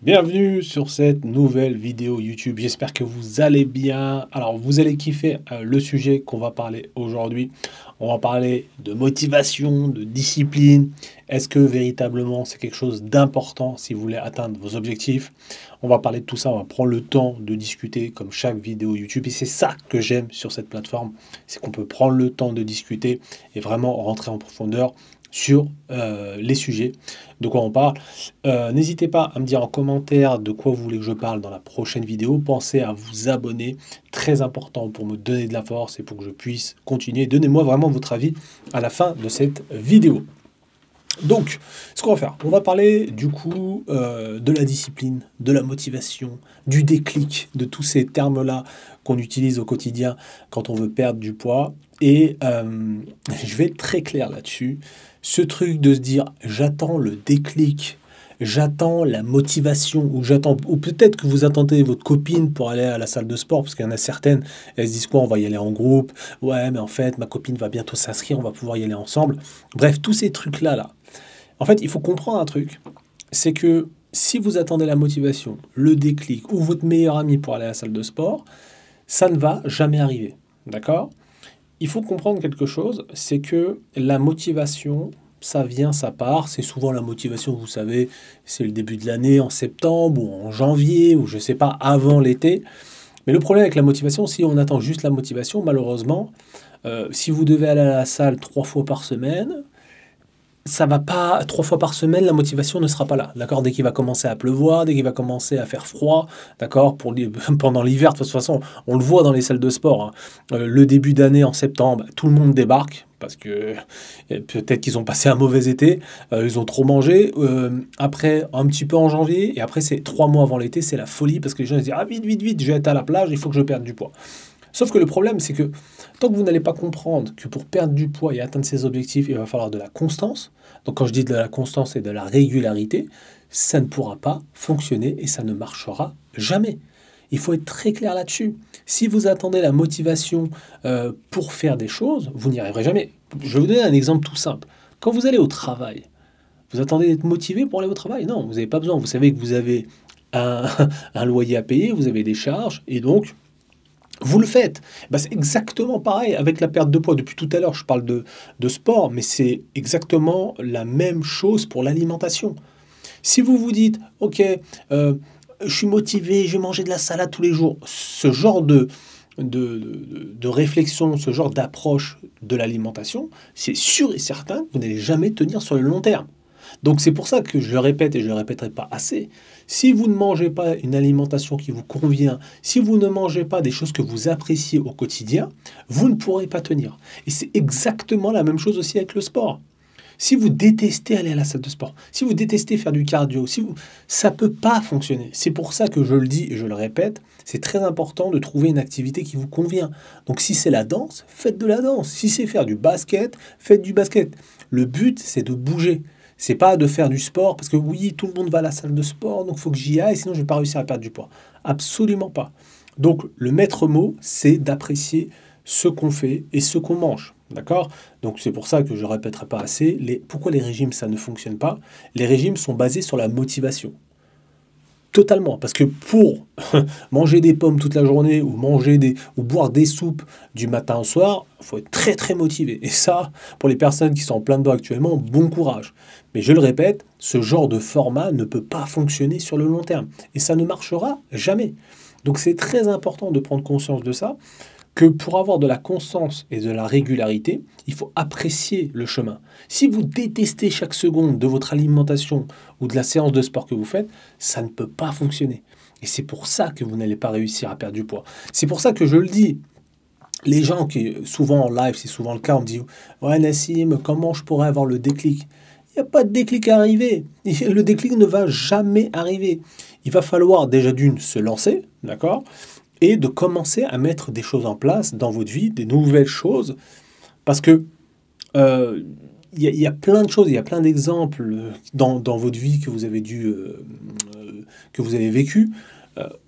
Bienvenue sur cette nouvelle vidéo YouTube. J'espère que vous allez bien. Alors, vous allez kiffer le sujet qu'on va parler aujourd'hui. On va parler de motivation, de discipline. Est-ce que véritablement c'est quelque chose d'important si vous voulez atteindre vos objectifs? On va parler de tout ça. On va prendre le temps de discuter comme chaque vidéo YouTube. Et c'est ça que j'aime sur cette plateforme. C'est qu'on peut prendre le temps de discuter et vraiment rentrer en profondeur sur les sujets, de quoi on parle. N'hésitez pas à me dire en commentaire de quoi vous voulez que je parle dans la prochaine vidéo. Pensez à vous abonner, très important pour me donner de la force et pour que je puisse continuer. Donnez-moi vraiment votre avis à la fin de cette vidéo. Donc, ce qu'on va faire, on va parler du coup de la discipline, de la motivation, du déclic, de tous ces termes-là qu'on utilise au quotidien quand on veut perdre du poids. Et je vais être très clair là-dessus. Ce truc de se dire, j'attends le déclic, j'attends la motivation, ou peut-être que vous attendez votre copine pour aller à la salle de sport, parce qu'il y en a certaines, elles se disent quoi, on va y aller en groupe, ouais, mais en fait, ma copine va bientôt s'inscrire, on va pouvoir y aller ensemble. Bref, tous ces trucs-là, là. En fait, il faut comprendre un truc, c'est que si vous attendez la motivation, le déclic, ou votre meilleur ami pour aller à la salle de sport, ça ne va jamais arriver, d'accord? Il faut comprendre quelque chose, c'est que la motivation, ça vient, ça part. C'est souvent la motivation, vous savez, c'est le début de l'année, en septembre ou en janvier, ou je ne sais pas, avant l'été. Mais le problème avec la motivation, si on attend juste la motivation, malheureusement, si vous devez aller à la salle 3 fois par semaine, ça va pas, 3 fois par semaine, la motivation ne sera pas là, d'accord? Dès qu'il va commencer à pleuvoir, dès qu'il va commencer à faire froid, d'accord? Pendant l'hiver, de toute façon, on le voit dans les salles de sport, hein. Le début d'année en septembre, tout le monde débarque, parce que peut-être qu'ils ont passé un mauvais été, ils ont trop mangé. Après, un petit peu en janvier, et après, c'est 3 mois avant l'été, c'est la folie, parce que les gens se disent, ah vite, vite, vite, je vais être à la plage, il faut que je perde du poids. Sauf que le problème, c'est que tant que vous n'allez pas comprendre que pour perdre du poids et atteindre ses objectifs, il va falloir de la constance. Donc quand je dis de la constance et de la régularité, ça ne pourra pas fonctionner et ça ne marchera jamais. Il faut être très clair là-dessus. Si vous attendez la motivation pour faire des choses, vous n'y arriverez jamais. Je vais vous donner un exemple tout simple. Quand vous allez au travail, vous attendez d'être motivé pour aller au travail? Non, vous n'avez pas besoin. Vous savez que vous avez un, un loyer à payer, vous avez des charges, et donc vous le faites. Bah, c'est exactement pareil avec la perte de poids. Depuis tout à l'heure, je parle de sport, mais c'est exactement la même chose pour l'alimentation. Si vous vous dites, OK, je suis motivé, je vais manger de la salade tous les jours, ce genre de réflexion, ce genre d'approche de l'alimentation, c'est sûr et certain que vous n'allez jamais tenir sur le long terme. Donc c'est pour ça que je le répète et je ne le répéterai pas assez. Si vous ne mangez pas une alimentation qui vous convient, si vous ne mangez pas des choses que vous appréciez au quotidien, vous ne pourrez pas tenir. Et c'est exactement la même chose aussi avec le sport. Si vous détestez aller à la salle de sport, si vous détestez faire du cardio, ça ne peut pas fonctionner. C'est pour ça que je le dis et je le répète, c'est très important de trouver une activité qui vous convient. Donc si c'est la danse, faites de la danse. Si c'est faire du basket, faites du basket. Le but, c'est de bouger. C'est pas de faire du sport parce que oui, tout le monde va à la salle de sport, donc il faut que j'y aille, sinon je vais pas réussir à perdre du poids. Absolument pas. Donc le maître mot, c'est d'apprécier ce qu'on fait et ce qu'on mange. D'accord? Donc c'est pour ça que je ne répéterai pas assez. Pourquoi les régimes, ça ne fonctionne pas? Les régimes sont basés sur la motivation. Totalement. Parce que pour manger des pommes toute la journée ou boire des soupes du matin au soir, il faut être très très motivé. Et ça, pour les personnes qui sont en plein dedans actuellement, bon courage. Mais je le répète, ce genre de format ne peut pas fonctionner sur le long terme. Et ça ne marchera jamais. Donc c'est très important de prendre conscience de ça, que pour avoir de la constance et de la régularité, il faut apprécier le chemin. Si vous détestez chaque seconde de votre alimentation ou de la séance de sport que vous faites, ça ne peut pas fonctionner. Et c'est pour ça que vous n'allez pas réussir à perdre du poids. C'est pour ça que je le dis. Les gens qui, souvent en live, c'est souvent le cas, on me dit « Ouais Nassim, comment je pourrais avoir le déclic ?» Il n'y a pas de déclic à arriver. Le déclic ne va jamais arriver. Il va falloir déjà d'une se lancer, d'accord, et de commencer à mettre des choses en place dans votre vie, des nouvelles choses, parce que y a plein de choses, il y a plein d'exemples dans votre vie que vous avez que vous avez vécu.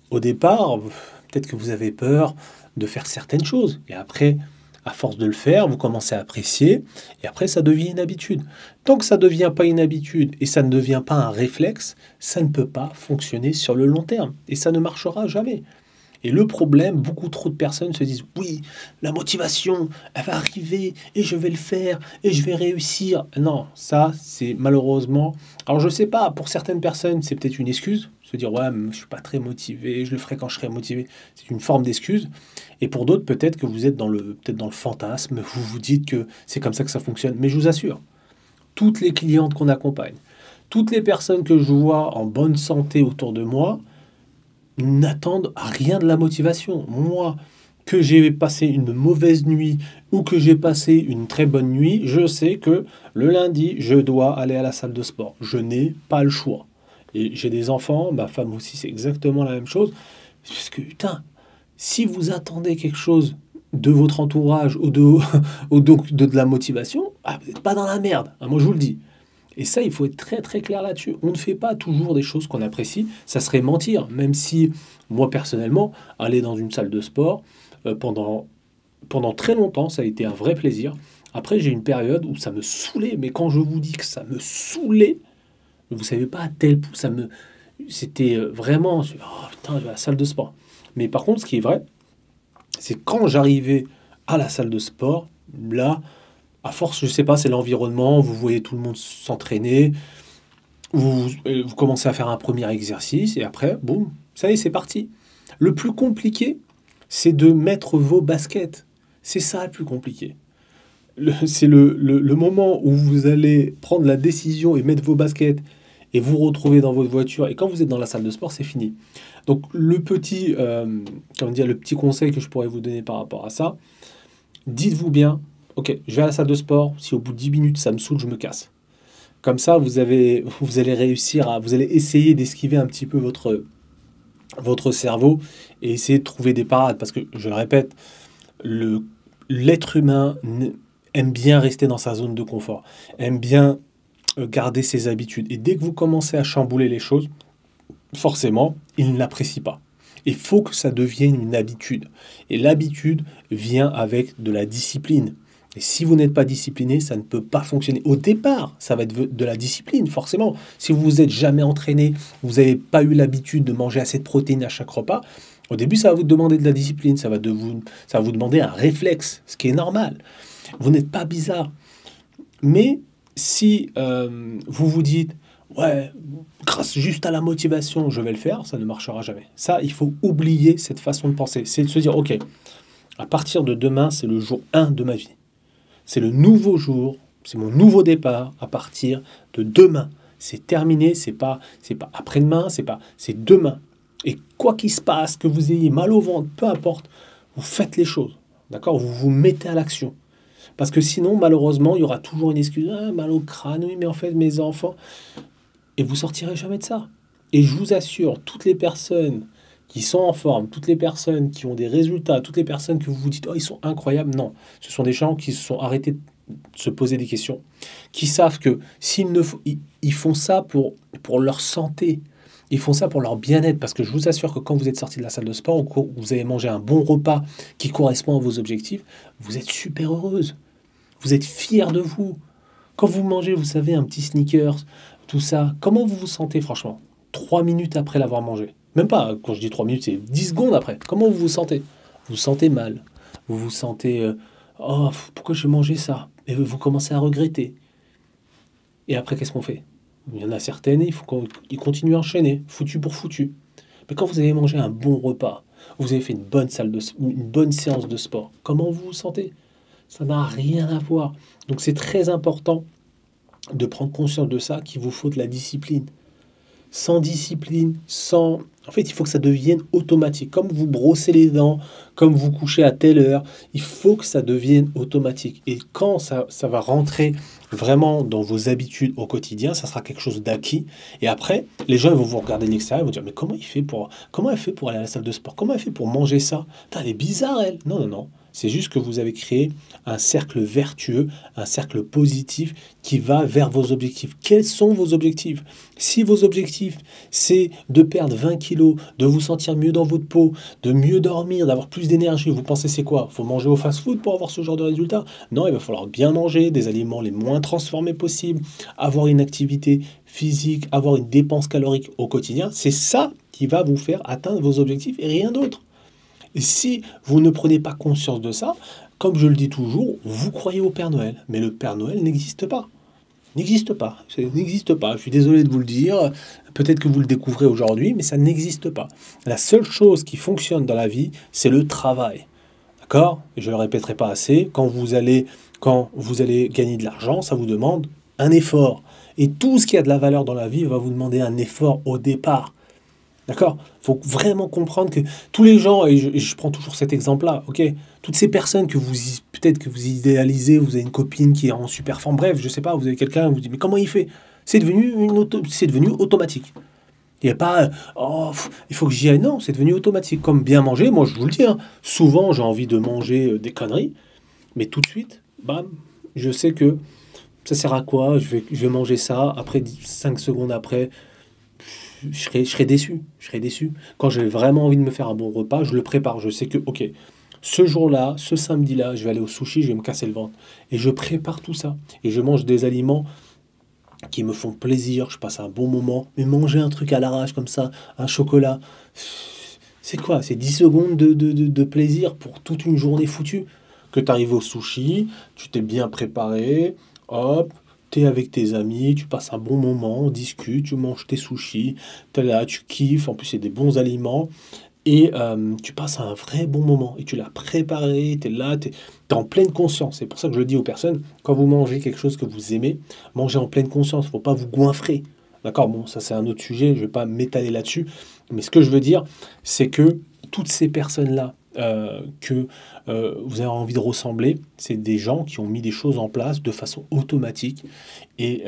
Au départ, peut-être que vous avez peur de faire certaines choses, et après, À force de le faire, vous commencez à apprécier, et après, ça devient une habitude. Tant que ça ne devient pas une habitude et ça ne devient pas un réflexe, ça ne peut pas fonctionner sur le long terme, et ça ne marchera jamais. Et le problème, beaucoup trop de personnes se disent, oui, la motivation, elle va arriver et je vais le faire et je vais réussir. Non, ça, c'est malheureusement... Alors, je sais pas, pour certaines personnes, c'est peut-être une excuse. Se dire, ouais, je suis pas très motivé, je le ferai quand je serai motivé. C'est une forme d'excuse. Et pour d'autres, peut-être que vous êtes peut-être dans le fantasme, vous vous dites que c'est comme ça que ça fonctionne. Mais je vous assure, toutes les clientes qu'on accompagne, toutes les personnes que je vois en bonne santé autour de moi, n'attendent rien de la motivation. Moi, que j'ai passé une mauvaise nuit ou que j'ai passé une très bonne nuit, je sais que le lundi, je dois aller à la salle de sport. Je n'ai pas le choix. Et j'ai des enfants, ma femme aussi, c'est exactement la même chose. Parce que, putain, si vous attendez quelque chose de votre entourage ou de la motivation, vous n'êtes pas dans la merde. Moi, je vous le dis. Et ça, il faut être très très clair là-dessus. On ne fait pas toujours des choses qu'on apprécie. Ça serait mentir, même si moi personnellement, aller dans une salle de sport pendant très longtemps, ça a été un vrai plaisir. Après, j'ai une période où ça me saoulait. Mais quand je vous dis que ça me saoulait, vous savez pas à tel point c'était vraiment, oh putain, je vais à la salle de sport. Mais par contre, ce qui est vrai, c'est quand j'arrivais à la salle de sport, là, à force, je sais pas, c'est l'environnement, vous voyez tout le monde s'entraîner, vous commencez à faire un premier exercice, et après, boum, ça y est, c'est parti. Le plus compliqué, c'est de mettre vos baskets. C'est ça le plus compliqué. C'est le moment où vous allez prendre la décision et mettre vos baskets et vous retrouver dans votre voiture. Et quand vous êtes dans la salle de sport, c'est fini. Donc le petit conseil que je pourrais vous donner par rapport à ça, dites-vous bien, ok, je vais à la salle de sport, si au bout de 10 minutes ça me saoule, je me casse. Comme ça, vous allez essayer d'esquiver un petit peu votre cerveau et essayer de trouver des parades. Parce que, je le répète, l'être humain aime bien rester dans sa zone de confort, aime bien garder ses habitudes. Et dès que vous commencez à chambouler les choses, forcément, il n'apprécie pas. Il faut que ça devienne une habitude. Et l'habitude vient avec de la discipline. Et si vous n'êtes pas discipliné, ça ne peut pas fonctionner. Au départ, ça va être de la discipline, forcément. Si vous vous êtes jamais entraîné, vous n'avez pas eu l'habitude de manger assez de protéines à chaque repas, au début, ça va vous demander de la discipline. Ça va vous demander un réflexe, ce qui est normal. Vous n'êtes pas bizarre. Mais si vous vous dites, ouais, grâce juste à la motivation, je vais le faire, ça ne marchera jamais. Ça, il faut oublier cette façon de penser. C'est de se dire, ok, à partir de demain, c'est le jour 1 de ma vie. C'est le nouveau jour, c'est mon nouveau départ à partir de demain. C'est terminé, c'est pas après-demain, c'est demain. Et quoi qu'il se passe, que vous ayez mal au ventre, peu importe, vous faites les choses. D'accord? Vous vous mettez à l'action. Parce que sinon, malheureusement, il y aura toujours une excuse. Ah, mal au crâne, oui, mais en fait, mes enfants... Et vous sortirez jamais de ça. Et je vous assure, toutes les personnes qui sont en forme, toutes les personnes qui ont des résultats, toutes les personnes que vous vous dites, oh, ils sont incroyables, non. Ce sont des gens qui se sont arrêtés de se poser des questions, qui savent que ils font ça pour leur santé, ils font ça pour leur bien-être, parce que je vous assure que quand vous êtes sorti de la salle de sport ou que vous avez mangé un bon repas qui correspond à vos objectifs, vous êtes super heureuse. Vous êtes fiers de vous. Quand vous mangez, vous savez, un petit Snickers, tout ça, comment vous vous sentez franchement 3 minutes après l'avoir mangé? Même pas, quand je dis 3 minutes, c'est 10 secondes après. Comment vous vous sentez? Vous vous sentez mal. Vous vous sentez, oh, pourquoi j'ai mangé ça? Et vous commencez à regretter. Et après, qu'est-ce qu'on fait? Il y en a certaines, il faut qu'ils continuent à enchaîner, foutu pour foutu. Mais quand vous avez mangé un bon repas, vous avez fait une bonne séance de sport, comment vous vous sentez? Ça n'a rien à voir. Donc c'est très important de prendre conscience de ça, qu'il vous faut de la discipline. Sans discipline, En fait, il faut que ça devienne automatique. Comme vous brossez les dents, comme vous couchez à telle heure, il faut que ça devienne automatique. Et quand ça va rentrer vraiment dans vos habitudes au quotidien, ça sera quelque chose d'acquis. Et après, les gens ils vont vous regarder de l'extérieur et vont dire, mais comment elle fait pour aller à la salle de sport? Comment elle fait pour manger ça? Putain, elle est bizarre, elle. Non, non, non. C'est juste que vous avez créé un cercle vertueux, un cercle positif qui va vers vos objectifs. Quels sont vos objectifs? Si vos objectifs, c'est de perdre 20 kilos, de vous sentir mieux dans votre peau, de mieux dormir, d'avoir plus d'énergie, vous pensez c'est quoi? Il faut manger au fast-food pour avoir ce genre de résultat? Non, il va falloir bien manger, des aliments les moins transformés possibles, avoir une activité physique, avoir une dépense calorique au quotidien. C'est ça qui va vous faire atteindre vos objectifs et rien d'autre. Et si vous ne prenez pas conscience de ça, comme je le dis toujours, vous croyez au Père Noël. Mais le Père Noël n'existe pas. N'existe pas. Ça n'existe pas. Je suis désolé de vous le dire. Peut-être que vous le découvrez aujourd'hui, mais ça n'existe pas. La seule chose qui fonctionne dans la vie, c'est le travail. D'accord? Et je ne le répéterai pas assez. Quand vous allez gagner de l'argent, ça vous demande un effort. Et tout ce qui a de la valeur dans la vie va vous demander un effort au départ. D'accord? Il faut vraiment comprendre que tous les gens, et je prends toujours cet exemple-là, ok? Toutes ces personnes que peut-être que vous idéalisez, vous avez une copine qui est en super forme, bref, je sais pas, vous avez quelqu'un, vous dites, mais comment il fait? C'est devenu automatique. Il n'y a pas, oh, il faut que j'y aille. Non, c'est devenu automatique. Comme bien manger, moi je vous le dis, hein, souvent j'ai envie de manger des conneries, mais tout de suite, bam, je sais que ça sert à quoi? Je vais manger ça, après 5 secondes après, je serai déçu. Je serai déçu. Quand j'ai vraiment envie de me faire un bon repas, je le prépare. Je sais que, ok, ce jour-là, ce samedi-là, je vais aller au sushi, je vais me casser le ventre. Et je prépare tout ça. Et je mange des aliments qui me font plaisir, je passe un bon moment. Mais manger un truc à l'arrache comme ça, un chocolat, c'est quoi? C'est 10 secondes de plaisir pour toute une journée foutue. Que tu arrives au sushi, tu t'es bien préparé, hop, tu es avec tes amis, tu passes un bon moment, on discute, tu manges tes sushis, tu es là, tu kiffes, en plus c'est des bons aliments, et tu passes un vrai bon moment. Et tu l'as préparé, tu es là, tu es en pleine conscience. C'est pour ça que je le dis aux personnes, quand vous mangez quelque chose que vous aimez, mangez en pleine conscience, il ne faut pas vous goinfrer. D'accord, bon, ça c'est un autre sujet, je ne vais pas m'étaler là-dessus. Mais ce que je veux dire, c'est que toutes ces personnes-là, que vous avez envie de ressembler, c'est des gens qui ont mis des choses en place de façon automatique. Et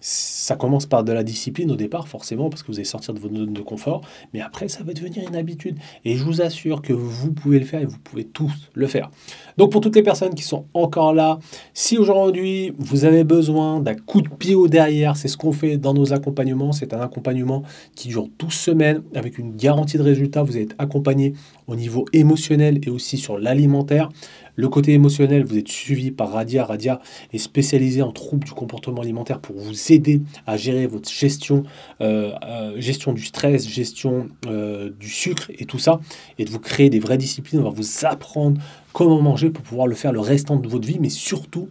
ça commence par de la discipline au départ, forcément, parce que vous allez sortir de votre zone de confort, mais après, ça va devenir une habitude. Et je vous assure que vous pouvez le faire et vous pouvez tous le faire. Donc, pour toutes les personnes qui sont encore là, si aujourd'hui, vous avez besoin d'un coup de pied au derrière, c'est ce qu'on fait dans nos accompagnements. C'est un accompagnement qui dure 12 semaines avec une garantie de résultat. Vous êtes accompagné au niveau émotionnel et aussi sur l'alimentaire. Le côté émotionnel, vous êtes suivi par Radia. Radia est spécialisée en troubles du comportement alimentaire pour vous aider à gérer votre gestion, gestion du stress, gestion du sucre et tout ça, et de vous créer des vraies disciplines. On va vous apprendre comment manger pour pouvoir le faire le restant de votre vie, mais surtout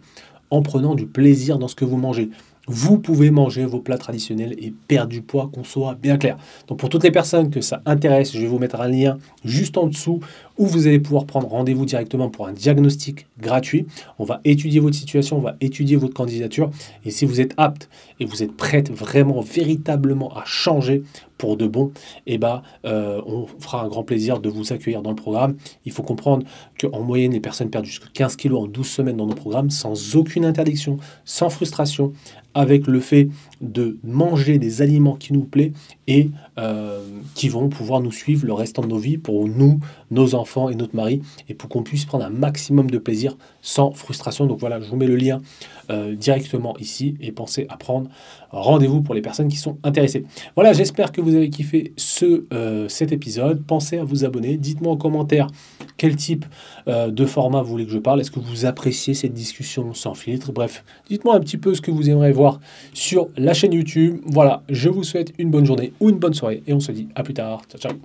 en prenant du plaisir dans ce que vous mangez. Vous pouvez manger vos plats traditionnels et perdre du poids, qu'on soit bien clair. Donc pour toutes les personnes que ça intéresse, je vais vous mettre un lien juste en dessous où vous allez pouvoir prendre rendez-vous directement pour un diagnostic gratuit. On va étudier votre situation, on va étudier votre candidature. Et si vous êtes apte et vous êtes prête vraiment, véritablement à changer pour de bon, eh ben, on fera un grand plaisir de vous accueillir dans le programme. Il faut comprendre qu'en moyenne, les personnes perdent jusqu'à 15 kilos en 12 semaines dans nos programmes sans aucune interdiction, sans frustration, avec le fait de manger des aliments qui nous plaisent et qui vont pouvoir nous suivre le restant de nos vies pour nous, nos enfants et notre mari, et pour qu'on puisse prendre un maximum de plaisir sans frustration. Donc voilà, je vous mets le lien directement ici et pensez à prendre rendez-vous pour les personnes qui sont intéressées. Voilà, j'espère que vous avez kiffé cet épisode. Pensez à vous abonner. Dites-moi en commentaire quel type de format vous voulez que je parle. Est-ce que vous appréciez cette discussion sans filtre? Bref, dites-moi un petit peu ce que vous aimeriez voir sur la chaîne YouTube. Voilà, je vous souhaite une bonne journée ou une bonne soirée et on se dit à plus tard. Ciao, ciao.